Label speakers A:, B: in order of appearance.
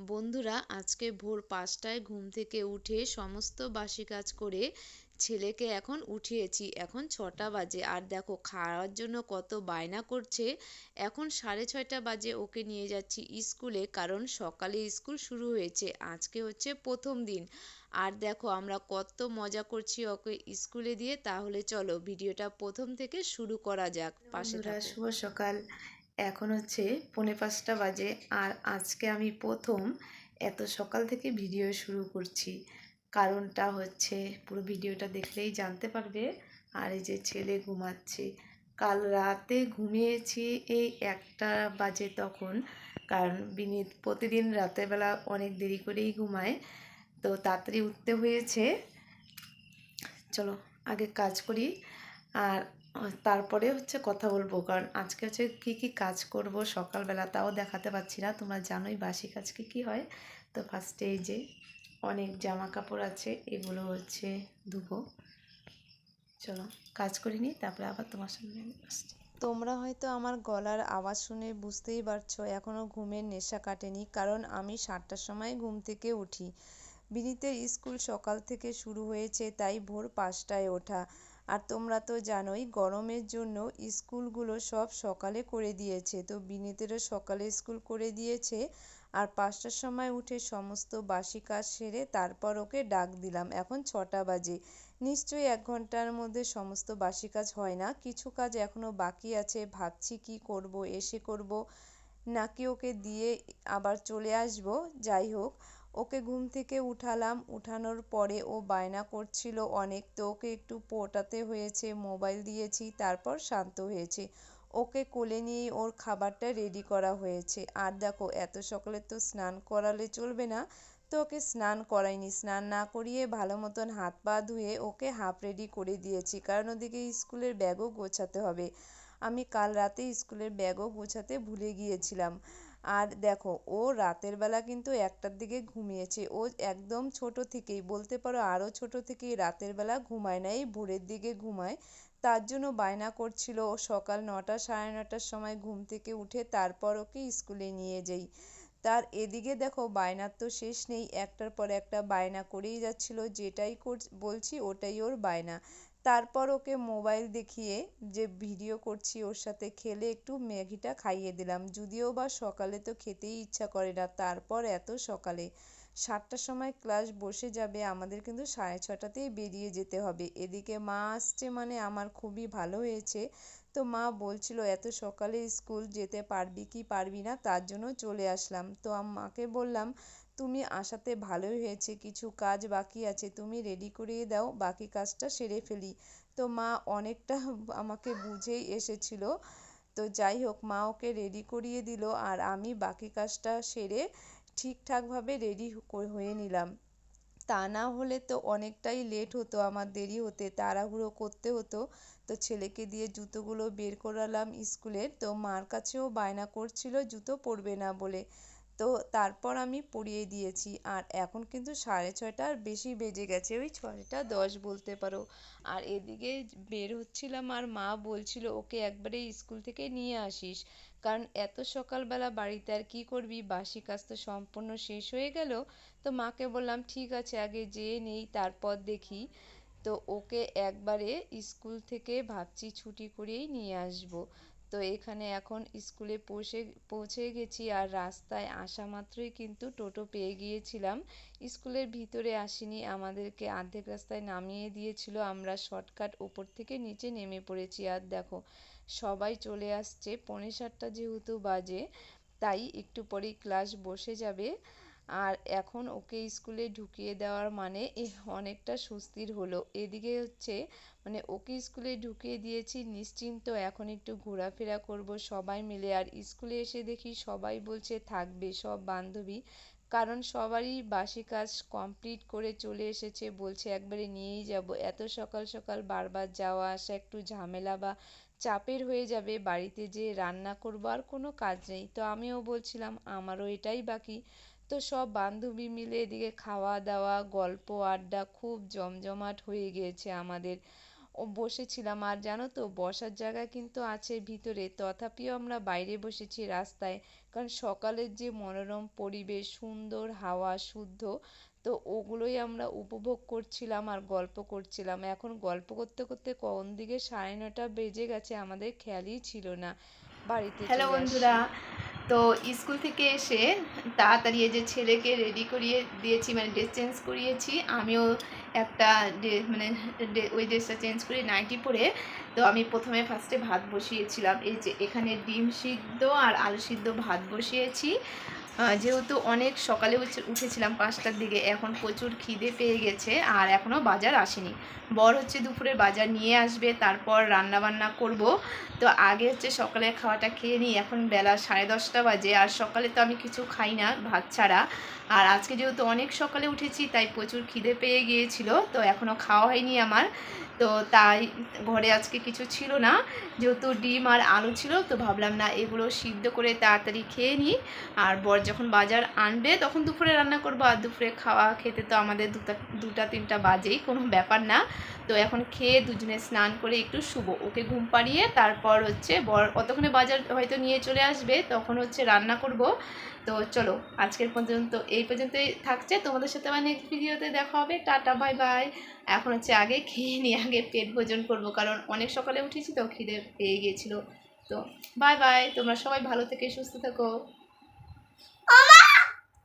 A: বন্ধুরা, আজকে ভোর ৫টায় ঘুম থেকে উঠে সমস্ত বাসি কাজ করে ছেলেকে এখন উঠিয়েছি। এখন ৬টা বাজে, আর দেখো খাওয়ার জন্য কত বায়না করছে। এখন ৬:৩০ বাজে ওকে নিয়ে যাচ্ছি স্কুলে, কারণ সকালে স্কুল শুরু হয়েছে। আজকে হচ্ছে প্রথম দিন। আর দেখো আমরা কত মজা করছি ওকে স্কুলে দিয়ে। তাহলে চলো ভিডিওটা প্রথম থেকে শুরু করা যাক, পাশে
B: বন্ধুরা,
A: থাকো।
B: শুভ সকাল। এখন হচ্ছে 4:45 বাজে, আর আজকে আমি প্রথম এত সকাল থেকে ভিডিও শুরু করছি। কারণটা হচ্ছে, পুরো ভিডিওটা দেখলেই জানতে পারবে। আর এই যে ছেলে ঘুমাচ্ছে, কাল রাতে ঘুমিয়েছি এই 1টা বাজে তখন। কারণ বিনীত প্রতিদিন রাতের বেলা অনেক দেরি করেই ঘুমায়, তো তাড়াতাড়ি উঠতে হয়েছে। চলো আগে কাজ করি, আর তারপরে হচ্ছে কথা বলবো। কারণ আজকে হচ্ছে কী কী কাজ করব সকালবেলা, তাও দেখাতে পারছি না। তোমরা জানোই বাসি কাজ কী কী হয়। তো ফার্স্টে এই যে অনেক জামা কাপড় আছে, এগুলো হচ্ছে ধুবো। চলো কাজ করে নিই, তারপরে আবার তোমার সামনে আসছি।
A: তোমরা হয়তো আমার গলার আওয়াজ শুনে বুঝতেই পারছো এখনও ঘুমের নেশা কাটেনি, কারণ আমি 7টার সময় ঘুম থেকে উঠি। বিনীতের স্কুল সকাল থেকে শুরু হয়েছে, তাই ভোর 5টায় ওঠা। আর তোমরা তো জানোই গরমের জন্য স্কুলগুলো সব সকালে করে দিয়েছে, তো বিনীতেরও সকালে স্কুল করে দিয়েছে। আর 5টার সময় উঠে সমস্ত বাসি কাজ সেরে তারপর ওকে ডাক দিলাম। এখন 6টা বাজে। নিশ্চয়ই 1 ঘন্টার মধ্যে সমস্ত বাসি কাজ হয় না, কিছু কাজ এখনো বাকি আছে। ভাবছি কি করব, এসে করব নাকি ওকে দিয়ে আবার চলে আসব। যাই হোক, ওকে ঘুম থেকে উঠালাম। উঠানোর পরে ও বায়না করছিল অনেক, তো ওকে একটু পটাতে হয়েছে, মোবাইল দিয়েছি, তারপর শান্ত হয়েছে। ওকে কোলে নিয়েই ওর খাবারটা রেডি করা হয়েছে। আর দেখো এত সকালে তো স্নান করালে চলবে না, তো ওকে স্নান করাইনি। স্নান না করিয়ে ভালো মতন হাত পা ধুয়ে ওকে হাফ রেডি করে দিয়েছি, কারণ ওদিকে স্কুলের ব্যাগও গোছাতে হবে। আমি কাল রাতে স্কুলের ব্যাগও গোছাতে ভুলে গিয়েছিলাম। আর দেখো ও রাতের বেলা কিন্তু 1টার দিকে ঘুমিয়েছে। ও একদম ছোট থেকেই বলতে পারো, আরও ছোট থেকেই রাতের বেলা ঘুমায় না, এই ভোরের দিকে ঘুমায়। তার জন্য বায়না করছিল ও সকাল 9টা 9:30টার সময় ঘুম থেকে উঠে তারপর ওকে স্কুলে নিয়ে যাই। তার এদিকে দেখো বায়নার তো শেষ নেই, একটার পর একটা বায়না করেই যাচ্ছিল। যেটাই বলছি ওটাই ওর বায়না। তারপর ওকে মোবাইল দেখিয়ে যে ভিডিও করছি ওর সাথে খেলে একটু ম্যাগিটা খাইয়ে দিলাম। যদিও বা সকালে তো খেতেই ইচ্ছা করে না, তারপর এত সকালে 7টার সময় ক্লাস বসে যাবে, আমাদের কিন্তু 6:30টাতেই বেরিয়ে যেতে হবে। এদিকে মা আসছে, মানে আমার খুবই ভালো হয়েছে। তো মা বলছিল এত সকালে স্কুল যেতে পারবি কি পারবি না, তার জন্য চলে আসলাম। তো মাকে বললাম তুমি আসাতে ভালোই হয়েছে, কিছু কাজ বাকি আছে, তুমি রেডি করিয়ে দাও, বাকি কাজটা সেরে ফেলি। তো মা অনেকটা আমাকে বুঝেই এসেছিল। তো যাই হোক, মা ওকে রেডি করিয়ে দিল, আর আমি বাকি কাজটা সেরে ঠিকঠাকভাবে রেডি হয়ে নিলাম। তা না হলে তো অনেকটাই লেট হতো, আমার দেরি হতে, তাড়াহুড়ো করতে হতো। তো ছেলেকে দিয়ে জুতোগুলো বের করালাম স্কুলের, তো মার কাছেও বায়না করছিল জুতো পরবে না বলে। তো তারপর আমি পরিয়ে দিয়েছি। আর এখন কিন্তু 6:30 আর বেশি বেজে গেছে, ওই 6:10 বলতে পারো। আর এদিকে বের হচ্ছিলাম, আর মা বলছিল ওকে একবারে স্কুল থেকে নিয়ে আসিস, কারণ এত সকালবেলা বাড়িতে আর কি করবি, বাসি কাজ তো সম্পূর্ণ শেষ হয়ে গেল। তো মাকে বললাম ঠিক আছে আগে যেয়ে নেই, তারপর দেখি। তো ওকে একবারে স্কুল থেকে ভাবছি ছুটি করেই নিয়ে আসব। তো এখানে এখন স্কুলে পৌঁছে গেছি, আর রাস্তায় আসা মাত্রই কিন্তু টোটো পেয়ে গিয়েছিলাম। স্কুলের ভিতরে আসিনি, আমাদেরকে অর্ধেক রাস্তায় নামিয়ে দিয়েছিল, আমরা শর্টকাট উপর থেকে নিচে নেমে পড়েছি। আর দেখো সবাই চলে আসছে, 6:45 যেহেতু বাজে, তাই একটু পরেই ক্লাস বসে যাবে। আর এখন ওকে স্কুলে ঢুকিয়ে দেওয়ার মানে অনেকটা স্বস্তির হলো। এদিকে হচ্ছে মানে ওকে স্কুলে ঢুকিয়ে দিয়েছি নিশ্চিন্ত, এখন একটু ঘোরাফেরা করব সবাই মিলে। আর স্কুলে এসে দেখি সবাই বলছে থাকবে, সব বান্ধবী, কারণ সবারই বাসি কাজ কমপ্লিট করে চলে এসেছে, বলছে একবারে নিয়েই যাব। এত সকাল সকাল বারবার যাওয়া আসা একটু ঝামেলা বা চাপের হয়ে যাবে, বাড়িতে যে রান্না করব আর কোনো কাজ নেই। তো আমিও বলছিলাম আমারও এটাই বাকি। তো সব বান্ধবী মিলে এদিকে খাওয়া দাওয়া গল্প আড্ডা খুব জমজমাট হয়ে গিয়েছে আমাদের। ও বসেছিলাম, আর জানো তো বসার জায়গা কিন্তু আছে ভিতরে, তথাপিও আমরা বাইরে বসেছি রাস্তায়, কারণ সকালের যে মনোরম পরিবেশ, সুন্দর হাওয়া, শুদ্ধ, তো ওগুলোই আমরা উপভোগ করছিলাম আর গল্প করছিলাম। এখন গল্প করতে করতে কোন দিকে 9:30 বেজে গেছে আমাদের খেয়ালই ছিল না। বাড়িতে
B: হ্যালো
A: চলে
B: বন্ধুরা,
A: আসি।
B: তো স্কুল থেকে এসে তাড়াতাড়ি এই যে ছেলেকে রেডি করিয়ে দিয়েছি, মানে ড্রেস চেঞ্জ করিয়েছি। আমিও একটা মানে ওই ড্রেসটা চেঞ্জ করে নাইটি পরে, তো আমি প্রথমে ফার্স্টে ভাত বসিয়েছিলাম। এই যে এখানে ডিম সিদ্ধ আর আলু সিদ্ধ ভাত বসিয়েছি। যেহেতু অনেক সকালে উঠেছিলাম 5টার দিকে, এখন প্রচুর খিদে পেয়ে গেছে আর এখনও বাজার আসেনি। বর হচ্ছে দুপুরের বাজার নিয়ে আসবে, তারপর রান্না বান্না করব। তো আগে হচ্ছে সকালের খাওয়াটা খেয়ে নিই। এখন বেলা 10:30 বাজে, আর সকালে তো আমি কিছু খাই না ভাত ছাড়া। আর আজকে যেহেতু অনেক সকালে উঠেছি তাই প্রচুর খিদে পেয়ে গিয়েছিল, তো এখনও খাওয়া হয়নি আমার। তো তাই ঘরে আজকে কিছু ছিল না, যেহেতু ডিম আর আলু ছিল, তো ভাবলাম না এগুলো সিদ্ধ করে তাড়াতাড়ি খেয়ে নিই। আর বর যখন বাজার আনবে তখন দুপুরে রান্না করবো, আর দুপুরে খাওয়া খেতে তো আমাদের 2টা 3টা বাজেই, কোনো ব্যাপার না। তো এখন খেয়ে দুজনে স্নান করে একটু শুবো, ওকে ঘুম পাড়িয়ে তারপর হচ্ছে বর অতক্ষণে বাজার হয়তো নিয়ে চলে আসবে, তখন হচ্ছে রান্না করব। তো চলো, আজকের পর্যন্ত এই পর্যন্তই থাকছে। তোমাদের সাথে আমার নেক্সট ভিডিওতে দেখা হবে। Tata, bye bye. এখন হচ্ছে আগে খেয়ে নিয়ে আগে পেট ভোজন করব, কারণ অনেক সকালে উঠেছি তো খিদে পেয়ে গিয়েছিল। তো বাই বাই, তোমরা সবাই ভালো থেকে সুস্থ থেকো।